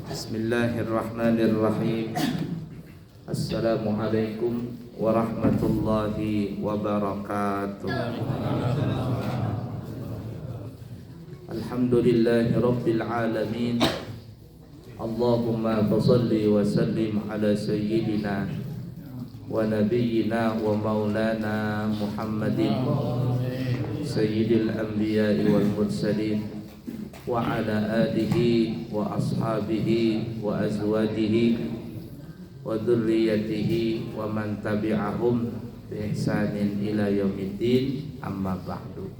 Bismillahirrahmanirrahim. Assalamualaikum warahmatullahi wabarakatuh. Alhamdulillahi rabbil alamin. Allahumma salli wa sallim ala sayyidina wa nabiyyina wa maulana Muhammadin sayyidil anbiya'i wal mursalin wa ala alihi wa ashabihi wa azwajihi wa dzurriyyatihi wa man tabi'ahum bi ihsanin ila yaumiddin, amma ba'du.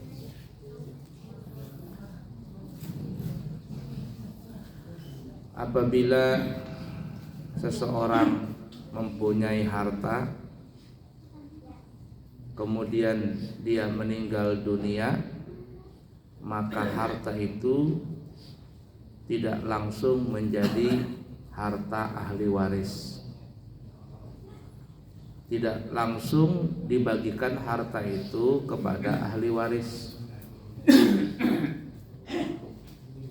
Apabila seseorang mempunyai harta kemudian dia meninggal dunia, maka harta itu tidak langsung menjadi harta ahli waris. Tidak langsung dibagikan harta itu kepada ahli waris,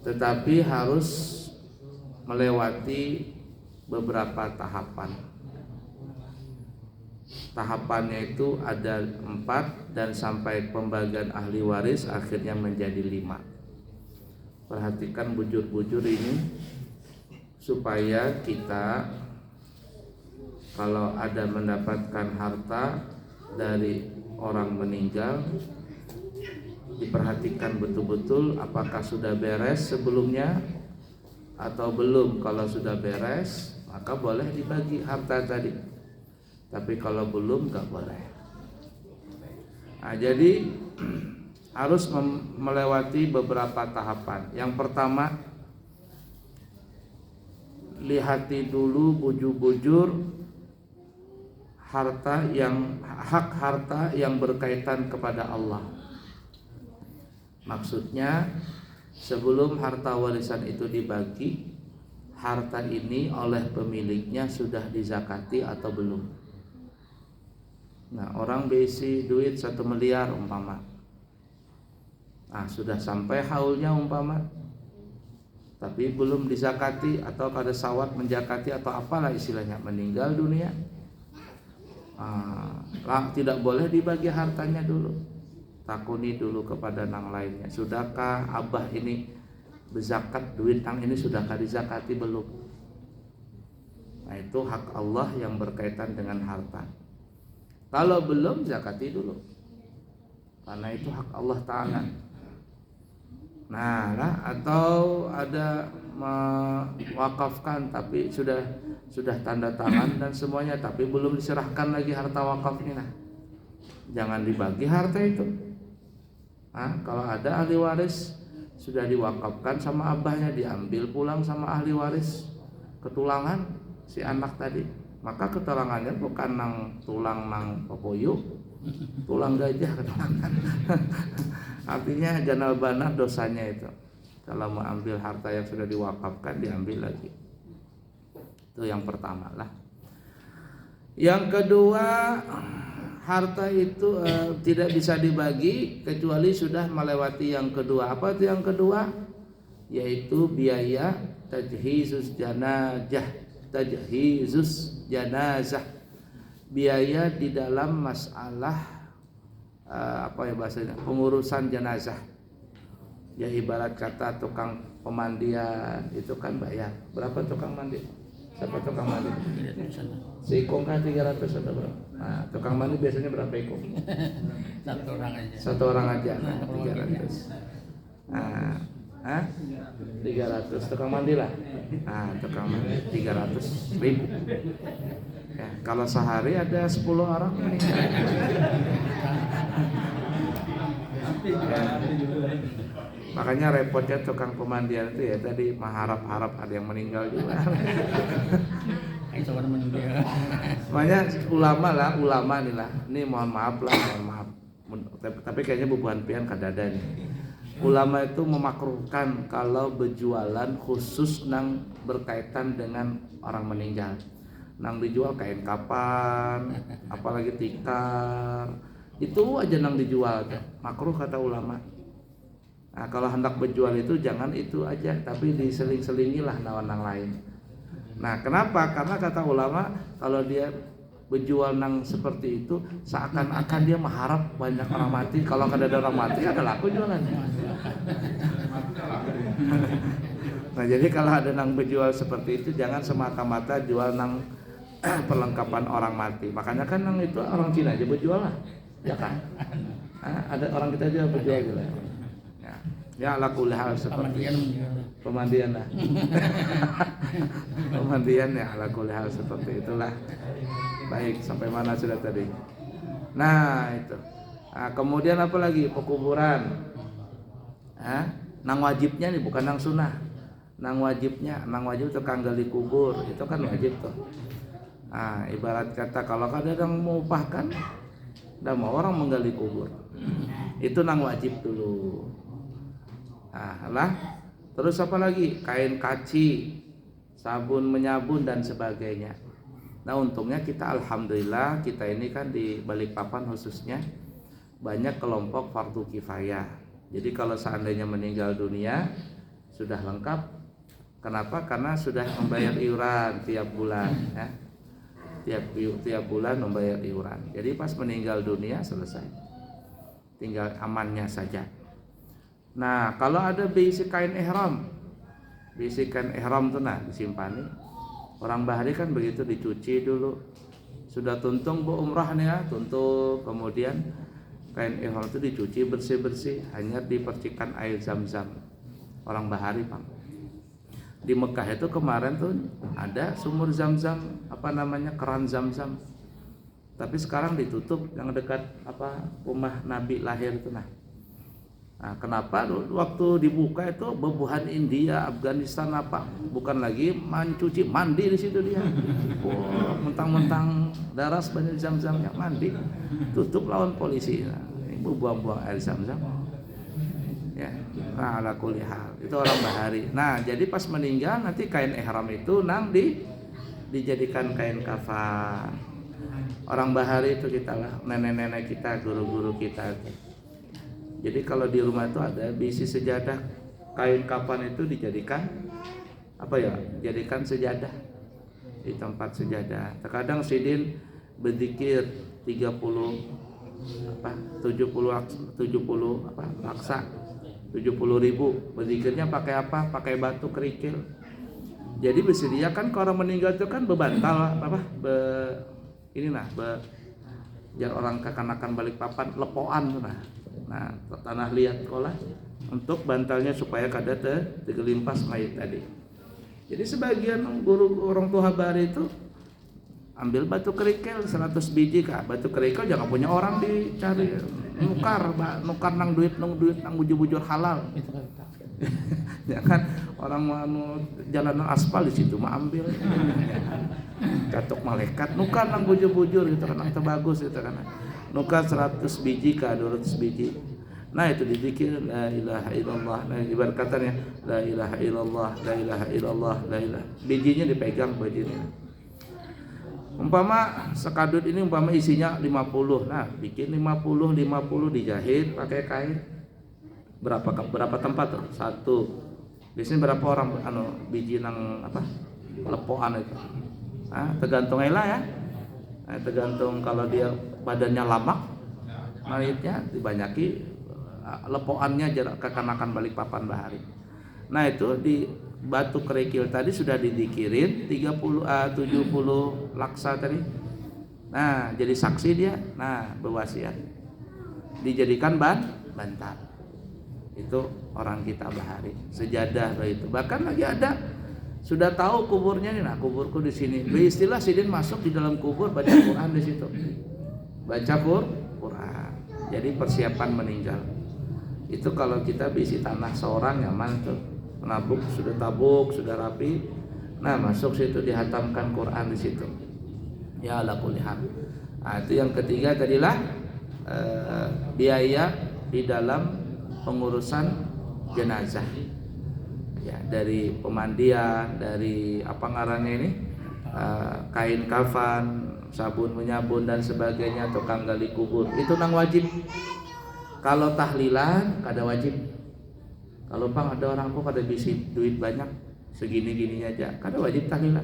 tetapi harus melewati beberapa tahapan. Tahapannya itu ada 4 dan sampai pembagian ahli waris akhirnya menjadi 5. Perhatikan bujur-bujur ini supaya kita kalau ada mendapatkan harta dari orang meninggal, diperhatikan betul-betul apakah sudah beres sebelumnya atau belum. Kalau sudah beres maka boleh dibagi harta tadi, tapi kalau belum nggak boleh. Nah, jadi harus melewati beberapa tahapan. Yang pertama, lihati dulu bujur-bujur hak harta yang berkaitan kepada Allah. Maksudnya, sebelum harta warisan itu dibagi, harta ini oleh pemiliknya sudah dizakati atau belum. Nah, orang berisi duit 1 miliar umpama. Nah, sudah sampai haulnya umpama, tapi belum dizakati atau kada sawat menjakati atau apalah istilahnya, meninggal dunia. Tidak boleh dibagi hartanya dulu. Takuni dulu kepada nang lainnya. Sudahkah abah ini berzakat duit nang ini, sudahkah dizakati belum? Nah, itu hak Allah yang berkaitan dengan harta. Kalau belum, zakati dulu, karena itu hak Allah Ta'ala. Nah, atau ada mewakafkan tapi sudah tanda tangan dan semuanya, tapi belum diserahkan lagi harta wakafnya. Nah, jangan dibagi harta itu. Nah, kalau ada ahli waris sudah diwakafkan sama abahnya, diambil pulang sama ahli waris ketulangan si anak tadi, maka keterangannya bukan nang tulang nang popoyuk, tulang gajah keterangan. Artinya janal bana dosanya itu. Kalau mau ambil harta yang sudah diwakafkan, diambil lagi. Itu yang pertama lah. Yang kedua, harta itu tidak bisa dibagi kecuali sudah melewati yang kedua. Apa itu yang kedua? Yaitu biaya tajhizus janazah, biaya di dalam masalah pengurusan jenazah. Ya ibarat kata tukang pemandian itu kan bayar. Berapa tukang mandi? Siapa tukang mandi? Seikong kan 300 atau berapa? Nah, tukang mandi biasanya berapa ikong? Satu orang aja. Nah, 300. Nah, 300 tukang mandi lah. Nah, tukang mandi 300.000. Ya, kalau sehari ada 10 orang meninggal. Ya. Makanya repotnya tukang pemandian itu ya tadi, mengharap-harap ada yang meninggal juga. Makanya ulama nih lah. Ini mohon maaf. Tapi kayaknya bubuhan pian kadada nih. Ulama itu memakruhkan kalau berjualan khusus nang berkaitan dengan orang meninggal. Nang dijual kain kapan, apalagi tikar, itu aja nang dijual, makruh kata ulama. Nah, kalau hendak berjual itu jangan itu aja, tapi diseling-selingilah nang lain. Nah, kenapa? Karena kata ulama kalau dia berjual nang seperti itu seakan-akan dia mengharap banyak orang mati. Kalau ada orang mati ada laku jualan. Nah, jadi kalau ada nang berjual seperti itu jangan semata-mata jual nang perlengkapan orang mati. Makanya kan nang itu orang Cina aja berjual lah, ya kan? Ada orang kita juga berjual juga. Ya ala kulli hal seperti pemandian lah. Pemandian ya ala kulli hal seperti itulah. Baik, sampai mana sudah tadi? Nah, itu. Nah, kemudian apa lagi? Pekuburan. Nang wajibnya nih bukan nang sunnah. Nang wajibnya, nang wajib itu kanggali kubur, itu kan wajib tuh. Nah, ibarat kata kalau ada yang mau upahkan, udah mau orang menggali kubur. Itu nang wajib dulu. Nah, lah. Terus apa lagi? Kain kaci, sabun menyabun dan sebagainya. Nah, untungnya kita alhamdulillah kita ini kan di Balikpapan khususnya banyak kelompok fardu kifayah. Jadi kalau seandainya meninggal dunia sudah lengkap. Kenapa? Karena sudah membayar iuran tiap bulan ya. Tiap bulan membayar iuran. Jadi pas meninggal dunia selesai. Tinggal amannya saja. Nah, kalau ada basic kain ihram tuh nah disimpani. Orang bahari kan begitu dicuci dulu. Sudah tuntung bu umrah nih ya, tuntung. Kemudian kain ihram itu dicuci bersih-bersih, hanya dipercikan air zam-zam. Orang bahari, Bang. Di Mekah itu kemarin tuh ada sumur zam-zam, keran zam-zam. Tapi sekarang ditutup yang dekat rumah Nabi lahir itu nah. Nah, kenapa waktu dibuka itu bebuhan India, Afghanistan bukan lagi mencuci mandi di situ dia. Mentang-mentang daras banyak zam-zam yang mandi, tutup lawan polisi. Nah, ini buang-buang air zam-zam. Ya, nah, ala kulli hal. Itu orang bahari. Nah, jadi pas meninggal nanti kain ihram itu dijadikan kain kafan. Orang bahari itu kita lah, nenek-nenek kita, guru-guru kita. Jadi kalau di rumah itu ada bisi sejadah, kain kafan itu dijadikan jadikan sejadah di tempat sejadah. Terkadang sidin berzikir 70 laksa 70.000 berzikirnya pakai apa? Pakai batu kerikil. Jadi disediakan kalau orang meninggal itu kan bebantal biar orang kekanakan Balikpapan lepoan tuh nah. Nah, tanah liat kolah untuk bantalnya supaya kada tergelimpas mayit tadi. Jadi sebagian guru orang tua bahari itu ambil batu kerikil 100 biji kah. Batu kerikil jangan punya orang dicari. Nukar nang duit nang bujur-bujur halal. Ya kan orang mau jalanan aspal di situ mah ambil. Catok malaikat nukar nang bujur-bujur gitu kan nang terbagus gitu kan. Nukar 100 biji kah 200 biji. Nah itu dizikir la ilaha illallah. Nah ibarat katanya la ilaha illallah, la ilaha illallah, la ilaha. Bijinya dipegang bajunya. Umpama sekadut ini isinya 50. Nah, bikin 50 dijahit pakai kain. Berapa tempat tuh? 1. Biasanya berapa orang biji nang lepoan itu. Nah, tergantung ya. Nah, tergantung kalau dia badannya lamak, mayitnya dibanyaki lepoannya jarak kekanakan Balikpapan bahari. Nah itu di batu kerikil tadi sudah didikirin 70 laksa tadi. Nah jadi saksi dia. Nah berwasiat dijadikan bantal. Itu orang kita bahari sejadah itu. Bahkan lagi ada sudah tahu kuburnya nih. Nah kuburku di sini. Beristilah sidin masuk di dalam kubur baca Quran di situ. Baca Quran. Jadi persiapan meninggal. Itu kalau kita bisi tanah seorang nyaman tuh. Tabuk sudah rapi. Nah, masuk situ dihatamkan Quran di situ. Ya ala kulli hal. Nah, itu yang ketiga tadilah biaya di dalam pengurusan jenazah. Ya, dari pemandian, dari kain kafan, sabun menyabun dan sebagainya, tukang gali kubur. Itu nang wajib. Kalau tahlilan kada wajib. Kalau Bang ada orang kok kada bisi duit banyak segini-gini aja, kada wajib tahlilan.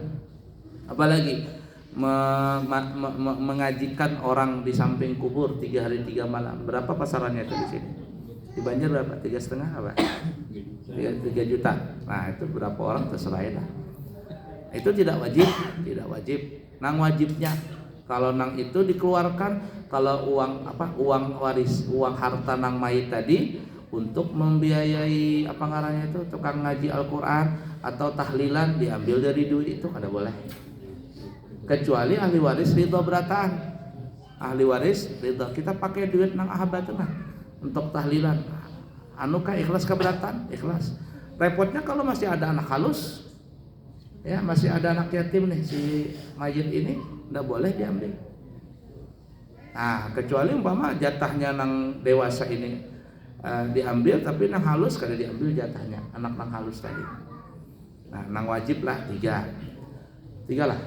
Apalagi mengajikan orang di samping kubur 3 hari 3 malam. Berapa pasarannya itu di sini? Di Banjar berapa? 3,5 apa? 3 juta. Nah itu berapa orang terserah lah. Itu tidak wajib, tidak wajib. Nang wajibnya kalau nang itu dikeluarkan kalau uang waris, uang harta nang mayit tadi untuk membiayai apa ngarannya itu tukang ngaji Al-Qur'an atau tahlilan diambil dari duit itu kada boleh. Kecuali ahli waris ridho berataan. Ahli waris ridho kita pakai duit nang ahabat nah untuk tahlilan. Anu ka ikhlas keberatan, ikhlas. Repotnya kalau masih ada anak halus, ya masih ada anak yatim nih si mayit ini, nggak boleh diambil. Nah kecuali umpama jatahnya nang dewasa ini diambil, tapi nang halus kada diambil jatahnya anak nang halus tadi. Nah nang wajib lah 3 lah.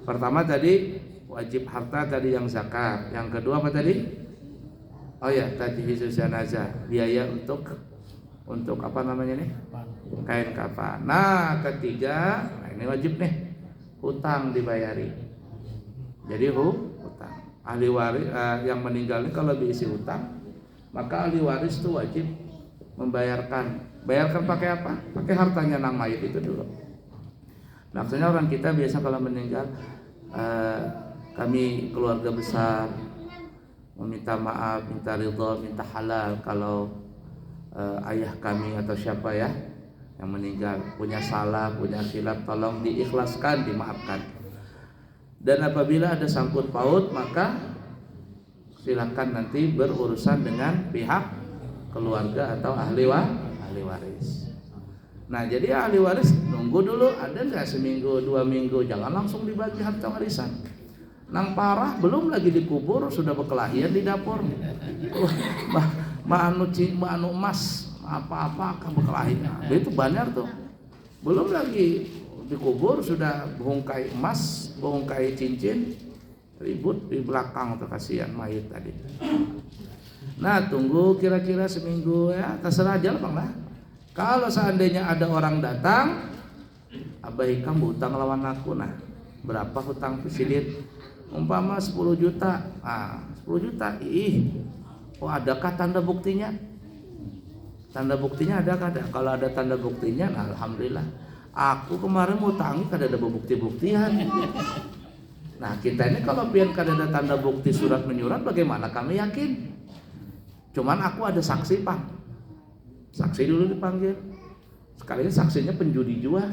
Pertama tadi wajib harta tadi yang zakat. Yang kedua apa tadi? Oh ya, tajhizuz janazah, biaya untuk apa namanya nih? Kain kafan. Nah, ketiga, ini wajib nih. Hutang dibayari. Jadi hutang. Ahli waris yang meninggal ini kalau diisi hutang, maka ahli waris itu wajib membayarkan. Bayarkan pakai apa? Pakai hartanya nang mayit itu dulu. Maksudnya orang kita biasa kalau meninggal, kami keluarga besar meminta maaf, minta ridho, minta halal kalau ayah kami atau siapa ya yang meninggal punya salah, punya khilaf, tolong diikhlaskan, dimaafkan. Dan apabila ada sangkut paut maka silakan nanti berurusan dengan pihak keluarga atau ahli waris. Nah jadi ahli waris nunggu dulu, ada nggak seminggu 2 minggu, jangan langsung dibagi harta warisan. Nang parah belum lagi dikubur sudah berkelahian di dapur. Anu emas apa kan berkelahian. Itu banyak tuh. Belum lagi dikubur sudah bongkai emas, bongkai cincin, ribut di belakang tuh, kasihan mayit tadi. Nah tunggu kira-kira seminggu ya, terserah aja Bang lah. Kalau seandainya ada orang datang, abah ikam hutang lawan aku, nah berapa hutang Sidit? Umpama 10 juta. 10 juta. Adakah tanda buktinya? Tanda buktinya adakah? Kalau ada tanda buktinya, nah alhamdulillah. Aku kemarin ngutangi kada ada bukti-buktian. Nah kita ini kalau pian kada ada tanda bukti surat menyurat, bagaimana kami yakin? Cuman aku ada saksi Pak. Saksi dulu dipanggil. Sekalian saksinya penjudi juga.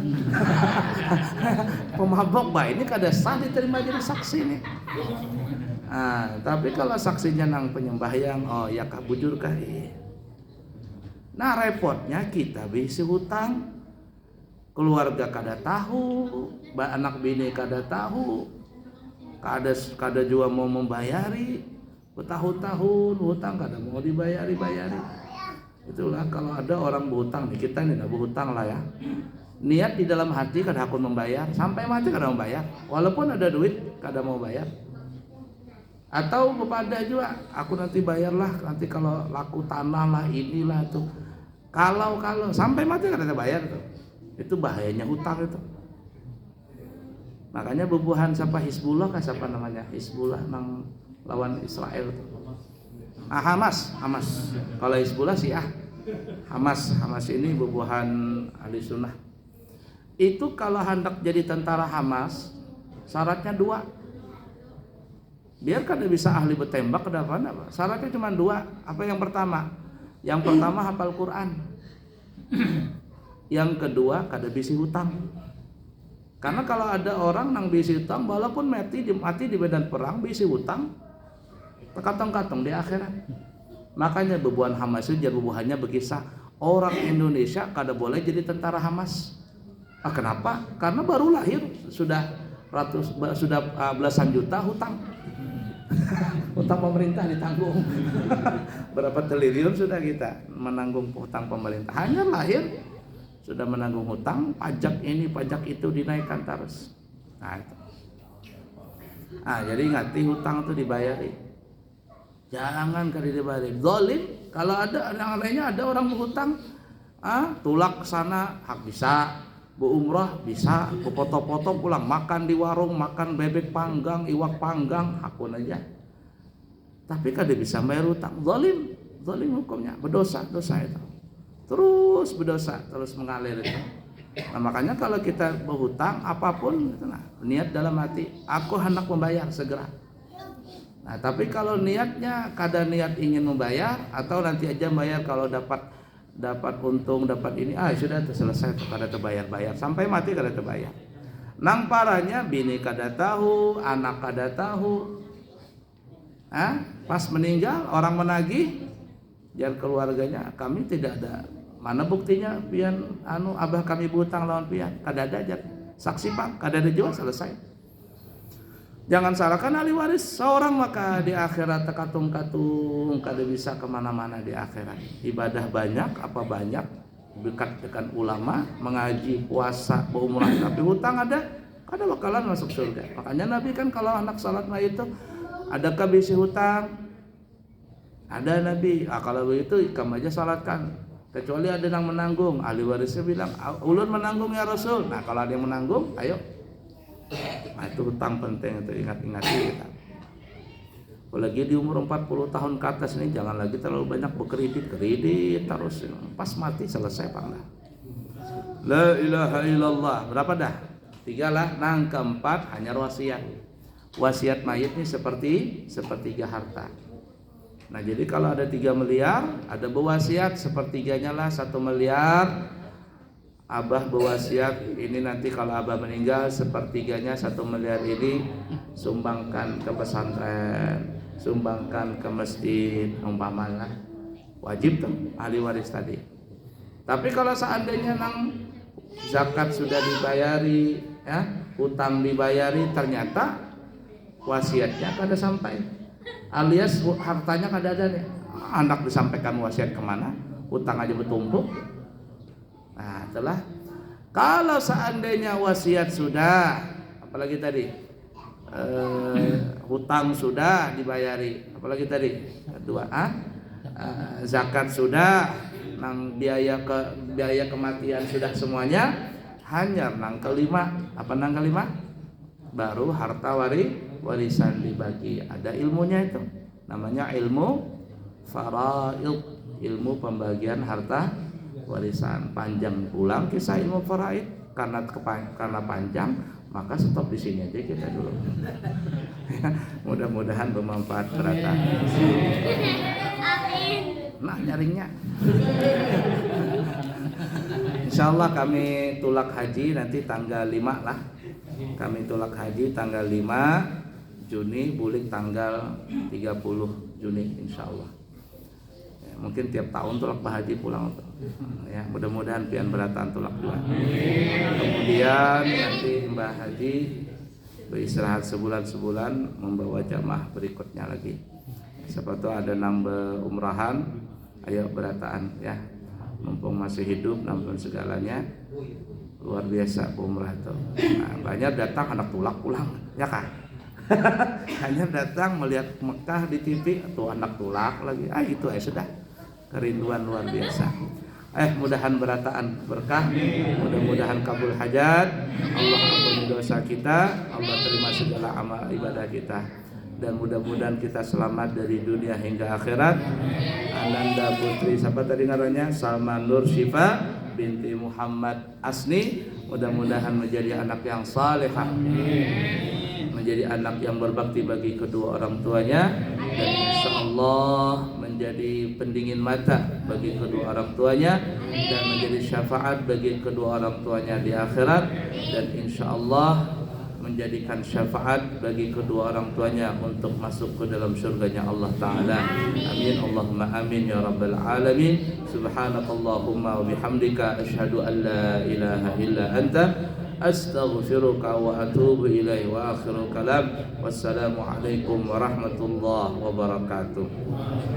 Pemabok ini kada sah diterima jadi saksi nih. Tapi kalau saksinya nang penyembahyang, oh ya kah bujur kah? Nah repotnya kita bisi hutang, keluarga kada tahu, anak bini kada tahu, kada juga mau membayari, bertahun-tahun hutang kada mau dibayari. Itulah kalau ada orang berhutang nih, kita ini berhutang lah ya. Niat di dalam hati kada hakun membayar, sampai mati kada mau bayar. Walaupun ada duit kada mau bayar. Atau kepada juga, aku nanti bayarlah nanti kalau laku tanah lah inilah tuh. Kalau sampai mati kada bayar tuh. Itu bahayanya hutang itu. Makanya bubuhan siapa Hizbullah kah siapa namanya? Hizbullah nang lawan Israel tuh. Hamas. Kalau Hizbullah Syiah. Hamas ini bubuhan ahli sunnah. Itu kalau hendak jadi tentara Hamas, syaratnya 2. Biar kada bisa ahli bertembak kada apa. Syaratnya cuma 2. Apa yang pertama? Yang pertama hafal Quran. Yang kedua kada bisi hutang. Karena kalau ada orang nang bisi hutang, walaupun mati di medan perang bisi hutang, terkatong-katong di akhirat. Makanya bebuhan Hamas itu bubuhannya berkisah orang Indonesia kada boleh jadi tentara Hamas. Kenapa? Karena baru lahir sudah belasan juta hutang. Hutang pemerintah ditanggung. Berapa triliun sudah kita menanggung hutang pemerintah. Hanya lahir sudah menanggung hutang, pajak ini pajak itu dinaikkan terus. Nah itu. Jadi ngati hutang itu dibayari. Jangan kada dibayari. Zalim Kalau ada yang lainnya, ada orang berhutang, tulak ke sana hak bisa, berumrah bisa, foto-foto pulang, makan di warung, makan bebek panggang, iwak panggang, hakun aja. Tapi kan dia bisa bayar hutang, zalim hukumnya, berdosa itu. Terus berdosa, terus mengalir itu. Nah, makanya kalau kita berhutang apapun, niat dalam hati, aku hendak membayar segera. Nah, tapi kalau niatnya kada niat ingin membayar, atau nanti aja bayar kalau dapat untung, dapat ini, sudah selesai, kada terbayar, sampai mati kada terbayar. Nang parahnya bini kada tahu, anak kada tahu. Pas meninggal orang menagih, jar keluarganya, kami tidak ada. Mana buktinya pian abah kami berhutang lawan pian, kada ada aja saksi pang, kada ada jual, selesai. Jangan salahkan ahli waris seorang, maka di akhirat tekatung-katung, kada bisa kemana-mana di akhirat. Ibadah banyak, apa banyak, dekat dengan ulama, mengaji, puasa, berumrah, tapi hutang ada, kada bakalan masuk surga. Makanya Nabi kan kalau anak salat mayit itu, adakah bisi hutang? Ada Nabi. Kalau begitu kamu aja salatkan. Kecuali ada yang menanggung, ahli warisnya bilang, ulun menanggung ya Rasul. Nah, kalau ada yang menanggung, ayo. Nah, itu hutang penting, itu ingat-ingat kita. Apalagi di umur 40 tahun ke atas ini, jangan lagi terlalu banyak kredit terus. Pas mati selesai panglah. La ilaha illallah. Berapa dah? 3 lah. Nang keempat hanya wasiat. Wasiat mayit ini seperti sepertiga harta. Nah, jadi kalau ada 3 miliar, ada berwasiat sepertiganya lah 1 miliar. Abah berwasiat, ini nanti kalau abah meninggal, sepertiganya 1 miliar ini sumbangkan ke pesantren, sumbangkan ke masjid, umpamalah. Wajib tuh ahli waris tadi. Tapi kalau seandainya nang zakat sudah dibayari, hutang dibayari, ternyata wasiatnya kada sampai, alias hartanya kada ada nih, anak disampaikan wasiat kemana, hutang aja bertumpuk. Nah, itulah kalau seandainya wasiat sudah, apalagi tadi hutang sudah dibayari, apalagi tadi kedua, zakat sudah, nang biaya kematian sudah semuanya, hanya nang kelima, apa nang kelima? Baru harta warisan dibagi. Ada ilmunya itu, namanya ilmu faraid, ilmu pembagian harta warisan. Panjang pulang kisah ilmu faraid, karena panjang, maka stop di sini aja kita dulu. Mudah-mudahan bermanfaat berata. Nah, nyaringnya. Insyaallah kami tulak haji nanti tanggal 5 lah. Kami tulak haji tanggal 5 Juni, bulik tanggal 30 Juni insyaallah. Ya, mungkin tiap tahun tulak haji pulang tuh. Ya, mudah-mudahan pian beratan tulak dua. Kemudian nanti Mbah Haji beristirahat sebulan membawa jamaah berikutnya lagi. Siapa tahu ada nambah umrahan, ayo berataan ya. Mumpung masih hidup, nampun segalanya. Luar biasa umrah tuh. Nah, banyak datang anak tulak pulang, ya kah? Hanya datang melihat Mekah di TV, tuh anak tulak lagi. Itu sudah kerinduan luar biasa. Mudahan berataan berkah, mudah-mudahan kabul hajat, Allah ampuni dosa kita, Allah terima segala amal ibadah kita, dan mudah-mudahan kita selamat dari dunia hingga akhirat. Ananda putri siapa tadi namanya? Salma Nur Syifa binti Muhammad Asni, mudah-mudahan menjadi anak yang salehah, menjadi anak yang berbakti bagi kedua orang tuanya, dan insyaallah menjadi pendingin mata bagi kedua orang tuanya, dan menjadi syafaat bagi kedua orang tuanya di akhirat, dan insyaallah menjadikan syafaat bagi kedua orang tuanya untuk masuk ke dalam syurganya Allah Ta'ala. Amin Allahumma amin ya rabbal alamin. Subhanakallahumma wa bihamdika asyhadu an la ilaha illa anta astaghfiruka wa atubu ilaihi. Wa akhiru kalam, wassalamu alaikum warahmatullahi wabarakatuh.